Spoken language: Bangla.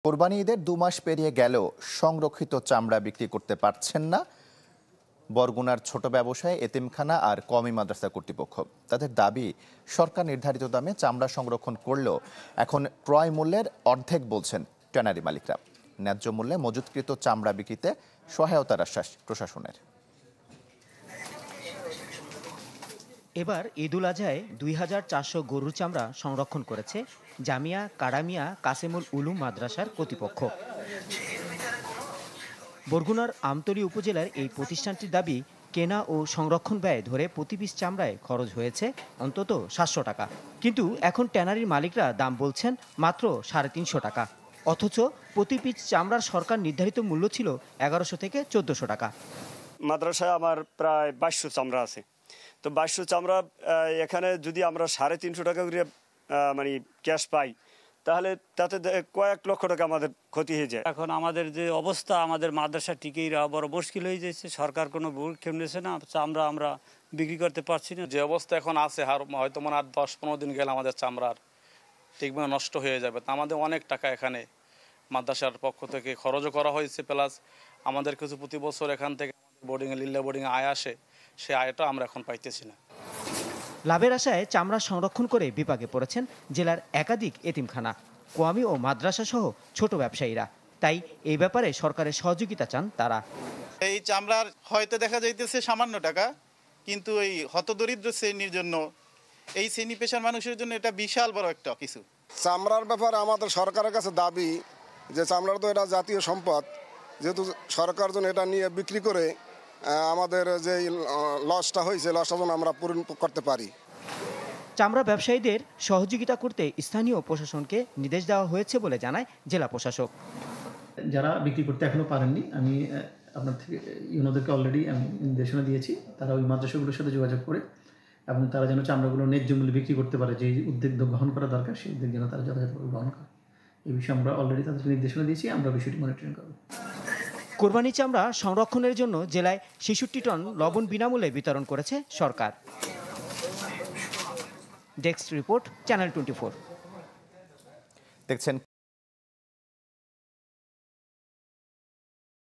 কোরবানি ঈদের 2 মাস পেরিয়ে গেলেও সংরক্ষিত চামড়া বিক্রি করতে পারছেন না বরগুনার ছোট ব্যবসায়ী, এতিমখানা আর কওমি মাদ্রাসা কর্তৃপক্ষ। তাদের দাবি, সরকার নির্ধারিত দামে চামড়া সংরক্ষণ করলেও এখন ক্রয় মূল্যের অর্ধেক বলছেন ট্যানারি মালিকরা। ন্যায্য মূল্যে মজুতকৃত চামড়া বিক্রিতে সহায়তার আশ্বাস প্রশাসনের। এবার ঈদুল আজহায় 2400 গরুর চামড়া সংরক্ষণ করেছে জামিয়া কারামিয়া কাসেমুল উলুম মাদ্রাসার কর্তৃপক্ষ। বরগুনার আমতলী উপজেলার এই প্রতিষ্ঠানটির দাবি, কেনা ও সংরক্ষণ ব্যয় ধরে প্রতি পিস চামড়ায় খরচ হয়েছে অন্তত 700 টাকা। কিন্তু এখন ট্যানারির মালিকরা দাম বলছেন মাত্র 350 টাকা। অথচ প্রতি পিস চামড়ার সরকার নির্ধারিত মূল্য ছিল 1100 থেকে 1400 টাকা। মাদ্রাসায় আমার প্রায় 2200 চামড়া আছে। তো 2200 চামড়া এখানে যদি আমরা 350 টাকা করে মানে ক্যাশ পাই, তাহলে তাতে কয়েক লক্ষ টাকা আমাদের ক্ষতি হয়ে যায়। এখন আমাদের যে অবস্থা, আমাদের মাদ্রাসা টিকেই রাখা বড় মুশকিল হয়ে যাচ্ছে। সরকার কোনো ভূমিক্ষেপ নিয়েছে না, চামড়া আমরা বিক্রি করতে পারছি না। যে অবস্থা এখন আছে, হয়তো মনে হয় 10-15 দিন গেলে আমাদের চামড়ার ঠিকভাবে নষ্ট হয়ে যাবে। তা আমাদের অনেক টাকা এখানে মাদ্রাসার পক্ষ থেকে খরচও করা হয়েছে, প্লাস আমাদের কিছু প্রতি বছর এখান থেকে বোর্ডিংয়ে লিল্লা বোর্ডিংয়ে আয় আসে, সেই আয়টা আমরা এখন পাইতেছি না। লাভের আশায় চামড়া সংরক্ষণ করে বিপাকে পড়েছেন জেলার একাধিক এতিমখানা, কওমি ও মাদ্রাসা সহ ছোট ব্যবসায়ীরা। তাই এই ব্যাপারে সরকারের সহযোগিতা চান তারা। এই চামড়ার হয়তো দেখা যাইতেছে সামান্য টাকা, কিন্তু এই হতদরিদ্র শ্রেণীর জন্য, এই শ্রেণী পেশার মানুষের জন্য এটা বিশাল বড় একটা কিছু। চামড়ার ব্যাপারে আমাদের সরকারের কাছে দাবি যে চামড়ার তো এটা জাতীয় সম্পদ, যেহেতু সরকার যেন এটা নিয়ে বিক্রি করে আমাদের যে লসটা হয়েছে, লসটা যেন আমরা পূরণ করতে পারি। চামড়া ব্যবসায়ীদের সহযোগিতা করতে স্থানীয় প্রশাসনকে নির্দেশ দেওয়া হয়েছে বলে জানায় জেলা প্রশাসক। যারা বিক্রি করতে এখনো পারেননি, আমি আপনার থেকে ইউনোদেরকে অলরেডি আমি নির্দেশনা দিয়েছি, তারা ওই মাদ্রাসাগুলোর সাথে যোগাযোগ করে এবং তারা যেন চামড়াগুলো ন্যায্য মূল্যে বিক্রি করতে পারে, যে উদ্যোগ গ্রহণ করা দরকার সেই উদ্যোগ যেন তারা যথাযথভাবে গ্রহণ করে। এই বিষয়ে আমরা অলরেডি তাদেরকে নির্দেশনা দিয়েছি, আমরা বিষয়টি মনিটরিং করব। কোরবানি চামড়া সংরক্ষণের জন্য জেলায় 66 টন লবণ বিনামূল্যে বিতরণ করেছে সরকার। Desk report, channel 24। দেখছেন